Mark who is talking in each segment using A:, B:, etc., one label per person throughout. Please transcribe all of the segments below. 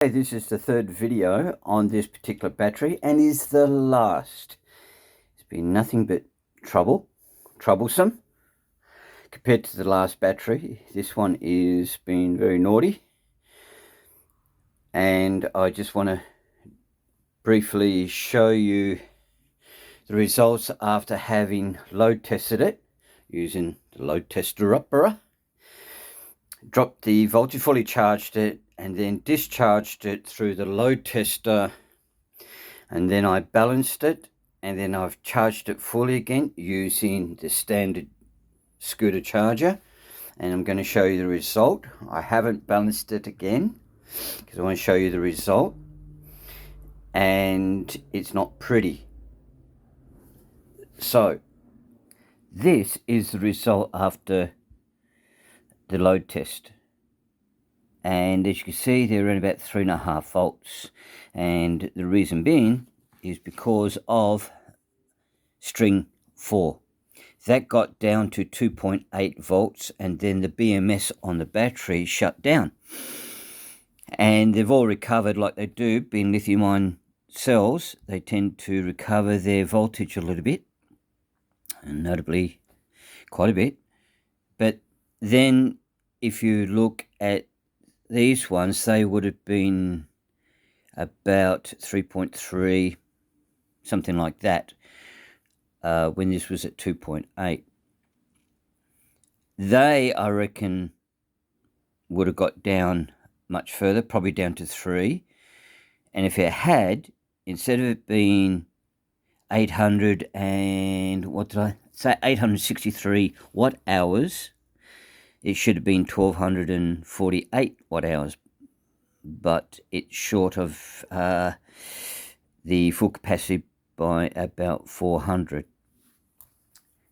A: This is the third video on this particular battery and is the last. It's been nothing but troublesome compared to the last battery. This one is been very naughty, and I just want to briefly show you the results after having load tested it using the load tester upper. Dropped the voltage, fully charged it, and then discharged it through the load tester, and then I balanced it, and then I've charged it fully again using the standard scooter charger, and I'm going to show you the result. I haven't balanced it again because I want to show you the result, and it's not pretty. So this is the result after the load test, and as you can see, they're around about 3.5 volts, and the reason being is because of string 4 that got down to 2.8 volts, and then the BMS on the battery shut down, and they've all recovered like they do. Being lithium ion cells, they tend to recover their voltage a little bit, and notably quite a bit. But then if you look at these ones, they would have been about 3.3, something like that, when this was at 2.8. They, I reckon, would have got down much further, probably down to 3. And if it had, instead of it being 863 watt hours, it should have been 1248 watt hours, but it's short of the full capacity by about 400.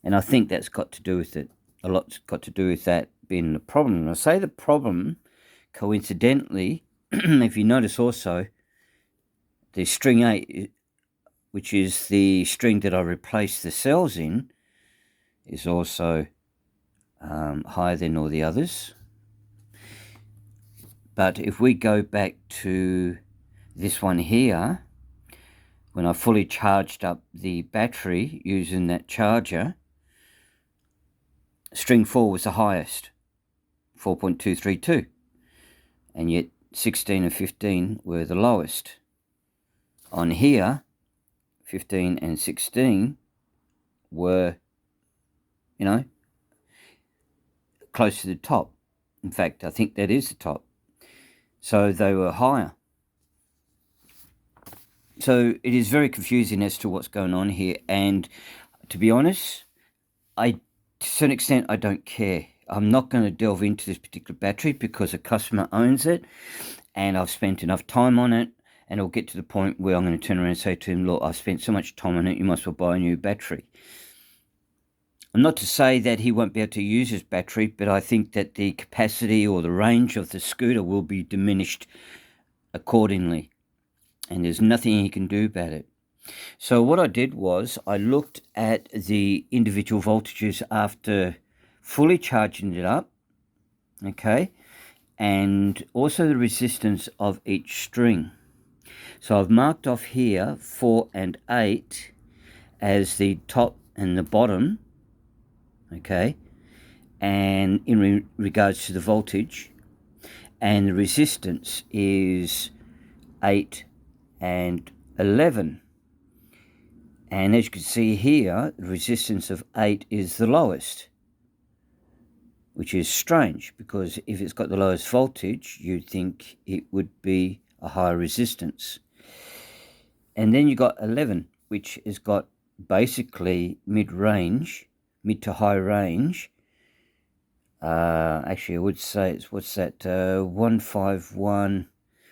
A: And I think that's got to do with it. A lot's got to do with that being the problem. And I say the problem, coincidentally, if you notice also, the string 8, which is the string that I replaced the cells in, is also higher than all the others. But if we go back to this one here, when I fully charged up the battery using that charger, string 4 was the highest, 4.232, and yet 16 and 15 were the lowest. On here, 15 and 16 were, close to the top. In fact, I think that is the top. So they were higher. So it is very confusing as to what's going on here. And to be honest, to a certain extent, I don't care. I'm not going to delve into this particular battery because a customer owns it, and I've spent enough time on it, and it'll get to the point where I'm going to turn around and say to him, look, I've spent so much time on it, you might as well buy a new battery. Not to say that he won't be able to use his battery, but I think that the capacity or the range of the scooter will be diminished accordingly, and there's nothing he can do about it. So what I did was I looked at the individual voltages after fully charging it up, okay, and also the resistance of each string. So I've marked off here 4 and 8 as the top and the bottom, okay, and in regards to the voltage, and the resistance is 8 and 11. And as you can see here, the resistance of 8 is the lowest, which is strange, because if it's got the lowest voltage, you'd think it would be a higher resistance. And then you got 11, which has got basically mid-range, mid to high range. Actually, I would say it's, what's that, 151,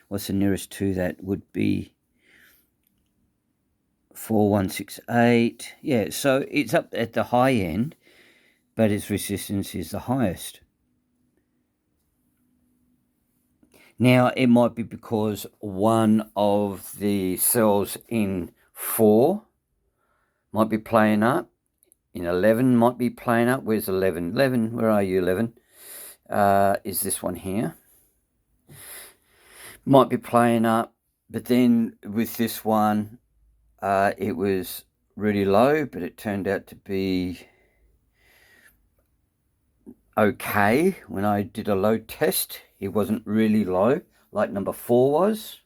A: what's the nearest to that, would be 4168. Yeah, so it's up at the high end, but its resistance is the highest. Now, it might be because one of the cells in 4 might be playing up, in 11 might be playing up. Where's 11? 11, where are you, 11? Is this one here. might be playing up. But then with this one, it was really low, but it turned out to be okay. When I did a load test, it wasn't really low like number 4 was.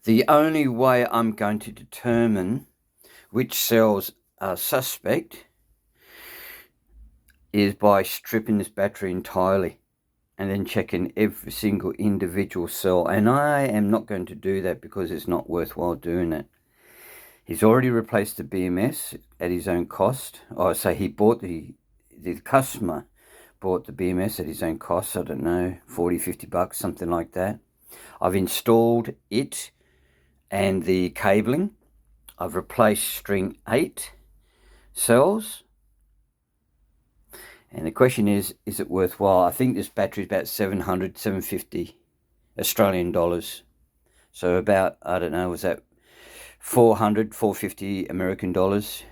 A: The only way I'm going to determine which cells are suspect is by stripping this battery entirely and then checking every single individual cell. And I am not going to do that because it's not worthwhile doing it. He's already replaced the BMS at his own cost. Oh, so he bought the customer bought the BMS at his own cost. I don't know, 40, 50 bucks, something like that. I've installed it and the cabling. I've replaced string 8 cells. And the question is it worthwhile? I think this battery is about 700, 750 Australian dollars. So about, I don't know, was that 400, 450 American dollars?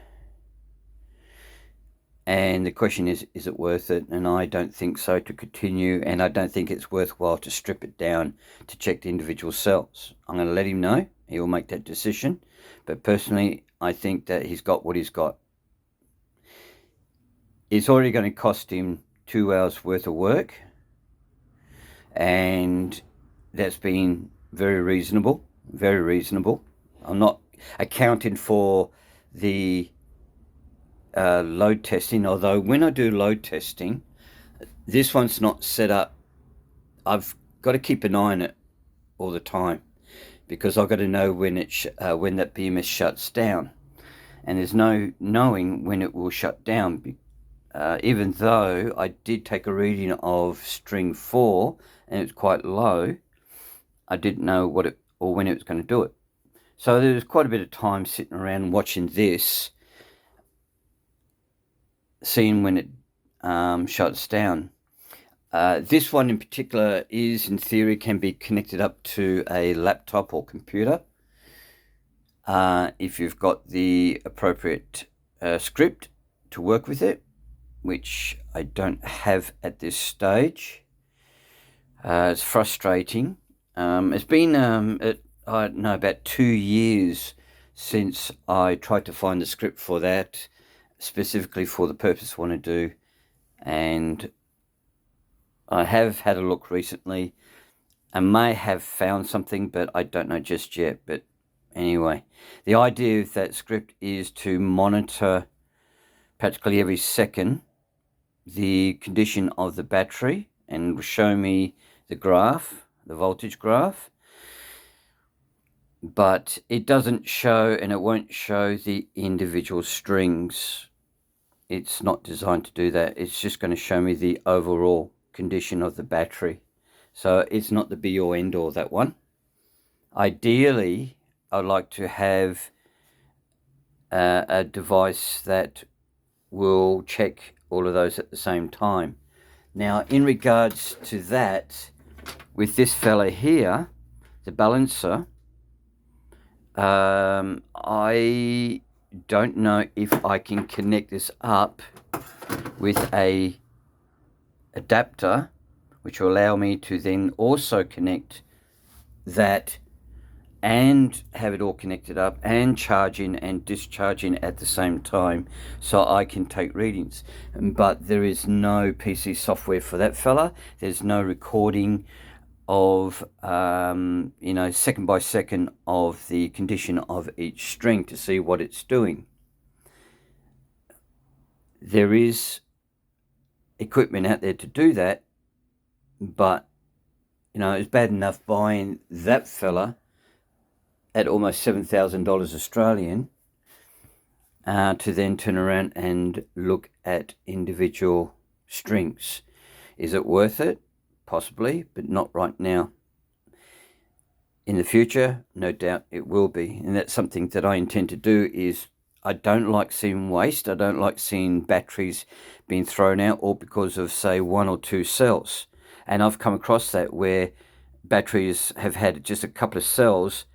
A: And the question is it worth it? And I don't think so to continue, and I don't think it's worthwhile to strip it down to check the individual cells. I'm going to let him know. He will make that decision. But personally, I think that he's got what he's got. It's already going to cost him 2 hours worth of work, and that's been very reasonable, very reasonable. I'm not accounting for the load testing, although when I do load testing, this one's not set up. I've got to keep an eye on it all the time because I've got to know when that BMS shuts down, and there's no knowing when it will shut down. Even though I did take a reading of string 4 and it's quite low, I didn't know what it or when it was going to do it. So there was quite a bit of time sitting around watching this, seeing when it shuts down. This one in particular is, in theory, can be connected up to a laptop or computer if you've got the appropriate script to work with it, which I don't have at this stage. It's frustrating. It's been I don't know, about 2 years since I tried to find the script for that, specifically for the purpose I want to do, and I have had a look recently and may have found something, but I don't know just yet. But anyway, the idea of that script is to monitor practically every second the condition of the battery and show me the graph, the voltage graph, but it doesn't show, and it won't show the individual strings. It's not designed to do that. It's just going to show me the overall condition of the battery. So it's not the be all end all, that one. Ideally, I'd like to have a device that will check all of those at the same time. Now, in regards to that, with this fella here, the balancer, I don't know if I can connect this up with a adapter, which will allow me to then also connect that and have it all connected up and charging and discharging at the same time, so I can take readings. But there is no PC software for that fella. There's no recording of second by second of the condition of each string to see what it's doing. There is equipment out there to do that, but it's bad enough buying that fella at almost $7,000 Australian to then turn around and look at individual strings. Is it worth it? Possibly, but not right now. In the future, no doubt it will be, and that's something that I intend to do. Is I don't like seeing waste. I don't like seeing batteries being thrown out all because of, say, 1 or 2 cells. And I've come across that where batteries have had just a couple of cells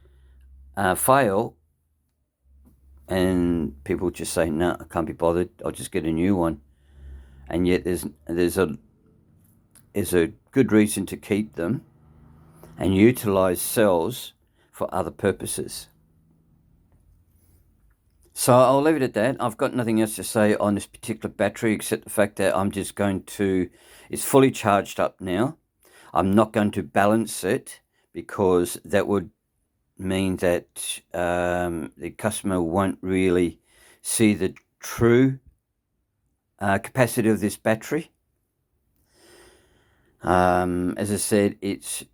A: fail, and people just say, no, I can't be bothered, I'll just get a new one. And yet there's a good reason to keep them, and utilize cells for other purposes. So I'll leave it at that. I've got nothing else to say on this particular battery except the fact that I'm just going to, it's fully charged up now. I'm not going to balance it because that would mean that the customer won't really see the true capacity of this battery. As I said, it's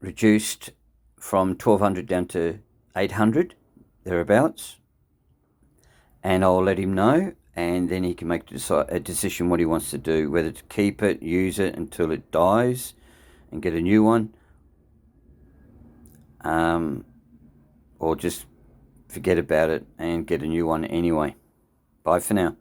A: reduced from 1200 down to 800, thereabouts. And I'll let him know, and then he can make a decision what he wants to do, whether to keep it, use it until it dies, and get a new one, or just forget about it and get a new one anyway. Bye for now.